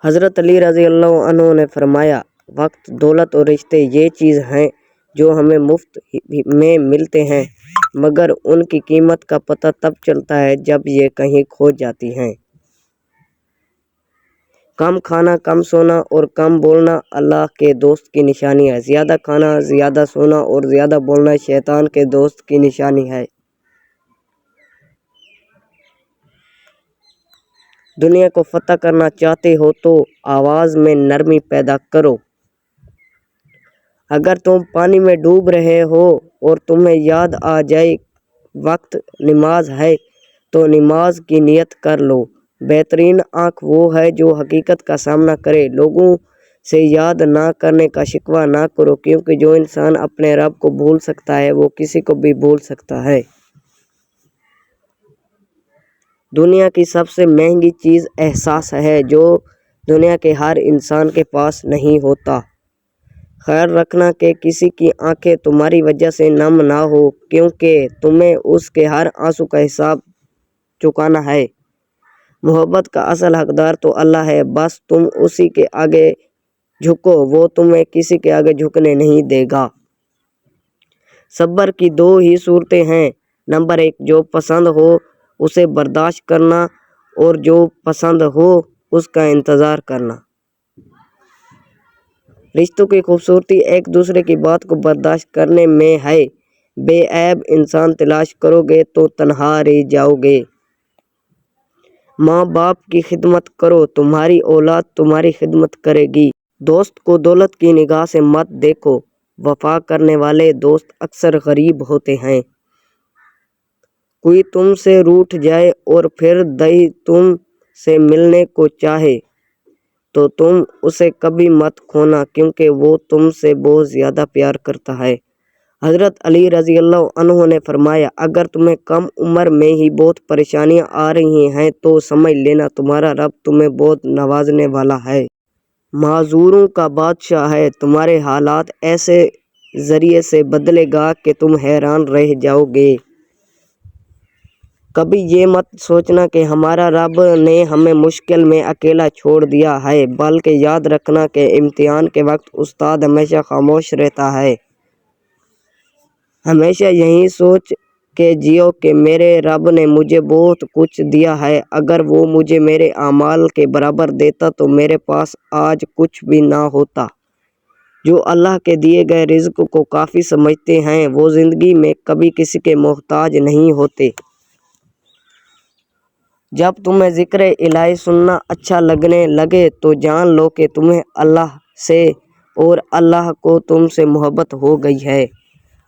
حضرت علی رضی اللہ عنہ نے فرمایا، وقت، دولت اور رشتے یہ چیز ہیں جو ہمیں مفت میں ملتے ہیں، مگر ان کی قیمت کا پتہ تب چلتا ہے جب یہ کہیں کھو جاتی ہیں۔ کم کھانا، کم سونا اور کم بولنا اللہ کے دوست کی نشانی ہے۔ زیادہ کھانا، زیادہ سونا اور زیادہ بولنا شیطان کے دوست کی نشانی ہے۔ دنیا کو فتح کرنا چاہتے ہو تو آواز میں نرمی پیدا کرو۔ اگر تم پانی میں ڈوب رہے ہو اور تمہیں یاد آ جائے وقت نماز ہے تو نماز کی نیت کر لو۔ بہترین آنکھ وہ ہے جو حقیقت کا سامنا کرے۔ لوگوں سے یاد نہ کرنے کا شکوہ نہ کرو، کیونکہ جو انسان اپنے رب کو بھول سکتا ہے وہ کسی کو بھی بھول سکتا ہے۔ دنیا کی سب سے مہنگی چیز احساس ہے، جو دنیا کے ہر انسان کے پاس نہیں ہوتا۔ خیال رکھنا کہ کسی کی آنکھیں تمہاری وجہ سے نم نہ ہو، کیونکہ تمہیں اس کے ہر آنسو کا حساب چکانا ہے۔ محبت کا اصل حقدار تو اللہ ہے، بس تم اسی کے آگے جھکو، وہ تمہیں کسی کے آگے جھکنے نہیں دے گا۔ صبر کی دو ہی صورتیں ہیں، نمبر 1 جو پسند ہو اسے برداشت کرنا، اور جو پسند ہو اس کا انتظار کرنا۔ رشتوں کی خوبصورتی ایک دوسرے کی بات کو برداشت کرنے میں ہے۔ بے عیب انسان تلاش کرو گے تو تنہا رہ جاؤ گے۔ ماں باپ کی خدمت کرو، تمہاری اولاد تمہاری خدمت کرے گی۔ دوست کو دولت کی نگاہ سے مت دیکھو، وفا کرنے والے دوست اکثر غریب ہوتے ہیں۔ کوئی تم سے روٹھ جائے اور پھر تم سے ملنے کو چاہے تو تم اسے کبھی مت کھونا، کیونکہ وہ تم سے بہت زیادہ پیار کرتا ہے۔ حضرت علی رضی اللہ عنہ نے فرمایا، اگر تمہیں کم عمر میں ہی بہت پریشانیاں آ رہی ہیں تو سمجھ لینا تمہارا رب تمہیں بہت نوازنے والا ہے۔ معذوروں کا بادشاہ ہے۔ تمہارے حالات ایسے ذریعے سے بدلے گا کہ تم حیران رہ جاؤ گے۔ کبھی یہ مت سوچنا کہ ہمارا رب نے ہمیں مشکل میں اکیلا چھوڑ دیا ہے، بلکہ یاد رکھنا کہ امتحان کے وقت استاد ہمیشہ خاموش رہتا ہے۔ ہمیشہ یہی سوچ کے جیو کہ میرے رب نے مجھے بہت کچھ دیا ہے، اگر وہ مجھے میرے اعمال کے برابر دیتا تو میرے پاس آج کچھ بھی نہ ہوتا۔ جو اللہ کے دیے گئے رزق کو کافی سمجھتے ہیں وہ زندگی میں کبھی کسی کے محتاج نہیں ہوتے۔ جب تمہیں ذکر الہی سننا اچھا لگنے لگے تو جان لو کہ تمہیں اللہ سے اور اللہ کو تم سے محبت ہو گئی ہے۔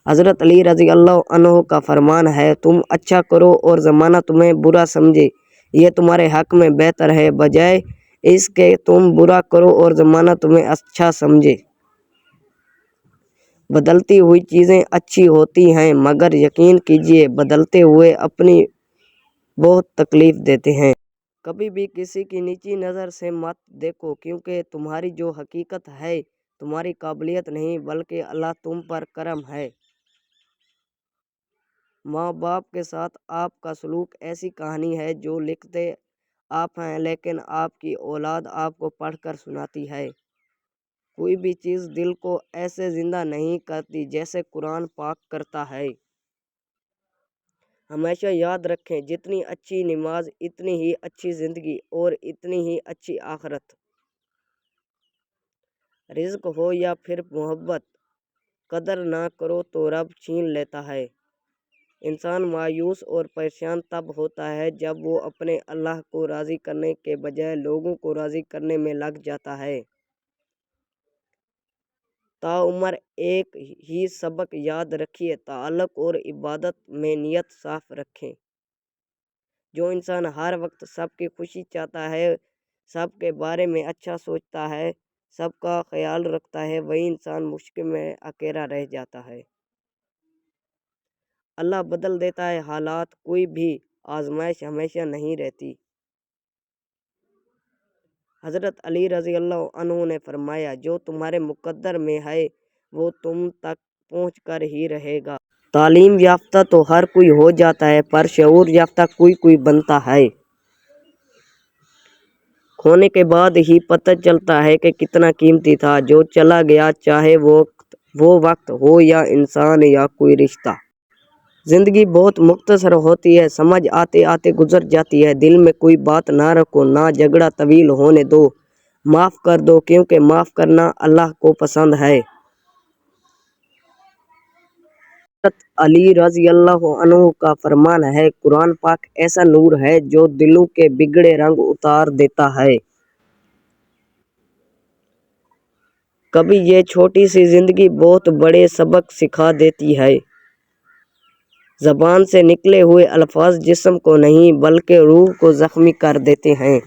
حضرت علی رضی اللہ عنہ کا فرمان ہے، تم اچھا کرو اور زمانہ تمہیں برا سمجھے، یہ تمہارے حق میں بہتر ہے، بجائے اس کے تم برا کرو اور زمانہ تمہیں اچھا سمجھے۔ بدلتی ہوئی چیزیں اچھی ہوتی ہیں، مگر یقین کیجیے بدلتے ہوئے اپنی بہت تکلیف دیتے ہیں۔ کبھی بھی کسی کی نیچی نظر سے مت دیکھو، کیونکہ تمہاری جو حقیقت ہے تمہاری قابلیت نہیں بلکہ اللہ تم پر کرم ہے۔ ماں باپ کے ساتھ آپ کا سلوک ایسی کہانی ہے جو لکھتے آپ ہیں، لیکن آپ کی اولاد آپ کو پڑھ کر سناتی ہے۔ کوئی بھی چیز دل کو ایسے زندہ نہیں کرتی جیسے قرآن پاک کرتا ہے۔ ہمیشہ یاد رکھیں، جتنی اچھی نماز اتنی ہی اچھی زندگی اور اتنی ہی اچھی آخرت۔ رزق ہو یا پھر محبت، قدر نہ کرو تو رب چھین لیتا ہے۔ انسان مایوس اور پریشان تب ہوتا ہے جب وہ اپنے اللہ کو راضی کرنے کے بجائے لوگوں کو راضی کرنے میں لگ جاتا ہے۔ تاعمر ایک ہی سبق یاد رکھیے، تعلق اور عبادت میں نیت صاف رکھیں۔ جو انسان ہر وقت سب کی خوشی چاہتا ہے، سب کے بارے میں اچھا سوچتا ہے، سب کا خیال رکھتا ہے، وہی انسان مشکل میں اکیلا رہ جاتا ہے۔ اللہ بدل دیتا ہے حالات، کوئی بھی آزمائش ہمیشہ نہیں رہتی۔ حضرت علی رضی اللہ عنہ نے فرمایا، جو تمہارے مقدر میں ہے وہ تم تک پہنچ کر ہی رہے گا۔ تعلیم یافتہ تو ہر کوئی ہو جاتا ہے، پر شعور یافتہ کوئی کوئی بنتا ہے۔ खोने के बाद ही पता चलता है कि कितना कीमती था जो चला गया, चाहे वो वक्त हो या इंसान या कोई रिश्ता। जिंदगी बहुत मुख्तसर होती है, समझ आते आते गुजर जाती है। दिल में कोई बात ना रखो, ना झगड़ा तवील होने दो, माफ कर दो, क्योंकि माफ करना अल्लाह को पसंद है। हज़रत अली रज़ी अल्लाह अन्हु का फरमान है, कुरान पाक ऐसा नूर है जो दिलों के बिगड़े रंग उतार देता है। कभी ये छोटी सी जिंदगी बहुत बड़े सबक सिखा देती है। ज़बान से निकले हुए अल्फाज जिस्म को नहीं बल्कि रूह को ज़ख्मी कर देते हैं।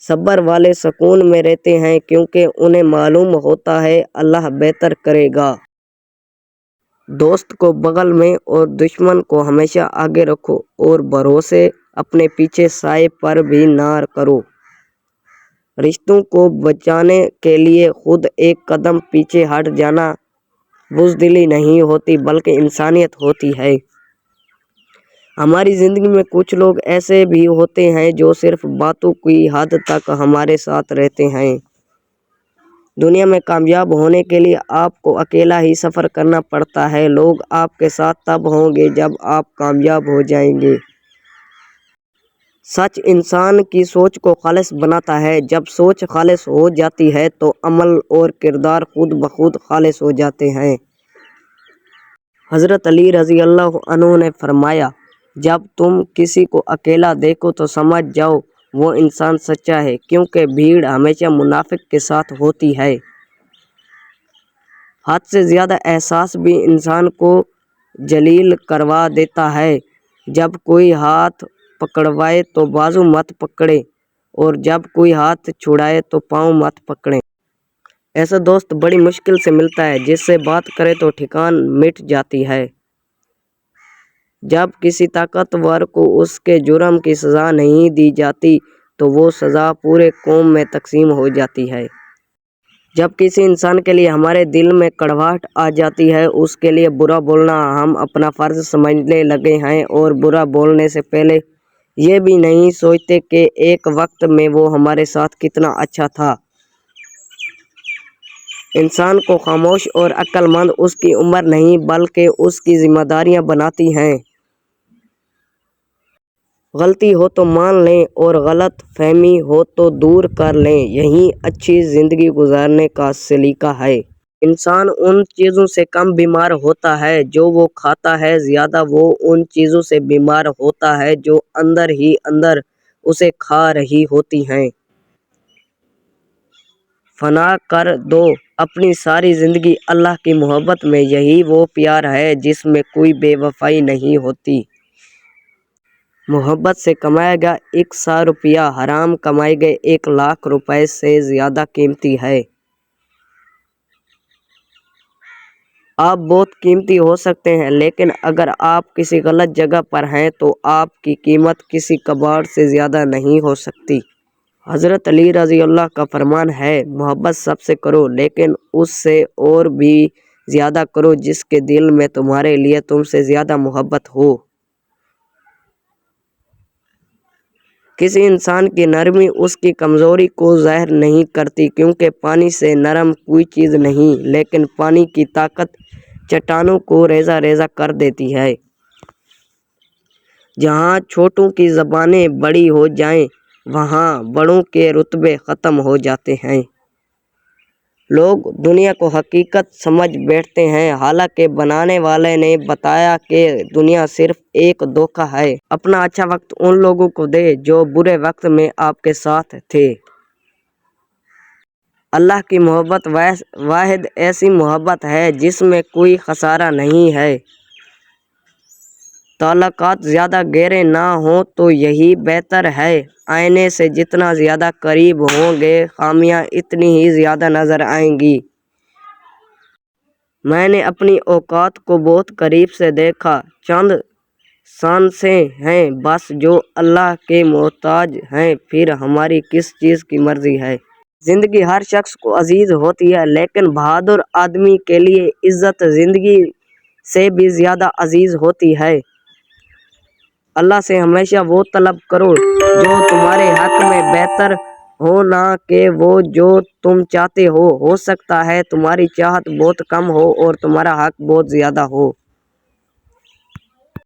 सब्र वाले सुकून में रहते हैं क्योंकि उन्हें मालूम होता है अल्लाह बेहतर करेगा। दोस्त को बगल में और दुश्मन को हमेशा आगे रखो और भरोसे अपने पीछे साए पर भी ना करो। रिश्तों को बचाने के लिए खुद एक कदम पीछे हट जाना बुज़दिली नहीं होती बल्कि इंसानियत होती है। हमारी ज़िंदगी में कुछ लोग ऐसे भी होते हैं जो सिर्फ बातों की हद तक हमारे साथ रहते हैं। दुनिया में कामयाब होने के लिए आपको अकेला ही सफ़र करना पड़ता है। लोग आपके साथ तब होंगे जब आप कामयाब हो जाएंगे। सच इंसान की सोच को खालिस बनाता है। जब सोच खालिस हो जाती है तो अमल और किरदार खुद ब खुद खालिस हो जाते हैं। हज़रत अली रज़ी अल्लाह अन्हु ने फरमाया, जब तुम किसी को अकेला देखो तो समझ जाओ वो इंसान सच्चा है, क्योंकि भीड़ हमेशा मुनाफिक के साथ होती है। हद से ज़्यादा एहसास भी इंसान को जलील करवा देता है। जब कोई हाथ पकड़वाए तो बाजू मत पकड़े और जब कोई हाथ छुड़ाए तो पाँव मत पकड़ें। ऐसा दोस्त बड़ी मुश्किल से मिलता है जिससे बात करे तो ठिकान मिट जाती है। जब किसी ताकतवर को उसके जुर्म की सज़ा नहीं दी जाती तो वो सज़ा पूरे कौम में तकसीम हो जाती है। जब किसी इंसान के लिए हमारे दिल में कड़वाहट आ जाती है, उसके लिए बुरा बोलना हम अपना फ़र्ज़ समझने लगे हैं और बुरा बोलने से पहले ये भी नहीं सोचते कि एक वक्त में वो हमारे साथ कितना अच्छा था। इंसान को खामोश और अक्लमंद उसकी उम्र नहीं बल्कि उसकी जिम्मेदारियां बनाती हैं। गलती हो तो मान लें और गलत फहमी हो तो दूर कर लें, यही अच्छी ज़िंदगी गुजारने का सलीका है। इंसान उन चीज़ों से कम बीमार होता है जो वो खाता है, ज़्यादा वो उन चीज़ों से बीमार होता है जो अंदर ही अंदर उसे खा रही होती हैं। फना कर दो अपनी सारी ज़िंदगी अल्लाह की मोहब्बत में, यही वो प्यार है जिसमें कोई बेवफाई नहीं होती। मोहब्बत से कमाया गया 100 रुपया हराम कमाए गए 1 लाख रुपए से ज़्यादा कीमती है। आप बहुत कीमती हो सकते हैं, लेकिन अगर आप किसी गलत जगह पर हैं तो आपकी कीमत किसी कबाड़ से ज़्यादा नहीं हो सकती। हज़रत अली रज़ी अल्लाह का फरमान है, मोहब्बत सबसे करो लेकिन उससे और भी ज़्यादा करो जिसके दिल में तुम्हारे लिए तुमसे ज़्यादा मोहब्बत हो। किसी इंसान की नरमी उसकी कमज़ोरी को ज़ाहिर नहीं करती, क्योंकि पानी से नरम कोई चीज़ नहीं, लेकिन पानी की ताकत चट्टानों को रेज़ा रेज़ा कर देती है। जहाँ छोटों की ज़बानें बड़ी हो जाएं, वहाँ बड़ों के रुतबे ख़त्म हो जाते हैं। लोग दुनिया को हकीकत समझ बैठते हैं, हालांकि बनाने वाले ने बताया कि दुनिया सिर्फ एक धोखा है। अपना अच्छा वक्त उन लोगों को दे जो बुरे वक्त में आपके साथ थे। अल्लाह की मोहब्बत वाहिद ऐसी मोहब्बत है जिसमें कोई खसारा नहीं है। ताल्लुकात ज़्यादा गहरे ना हो तो यही बेहतर है। आईने से जितना ज़्यादा करीब होंगे खामियां इतनी ही ज़्यादा नज़र आएंगी। मैंने अपनी औकात को बहुत करीब से देखा। चंद सांसें हैं बस जो अल्लाह के मोहताज हैं, फिर हमारी किस चीज़ की मर्ज़ी है। ज़िंदगी हर शख्स को अजीज़ होती है, लेकिन बहादुर आदमी के लिए इज़्ज़त ज़िंदगी से भी ज़्यादा अजीज़ होती है। اللہ سے ہمیشہ وہ طلب کرو جو تمہارے حق میں بہتر ہو، نہ کہ وہ جو تم چاہتے ہو سکتا ہے تمہاری چاہت بہت کم ہو اور تمہارا حق بہت زیادہ ہو۔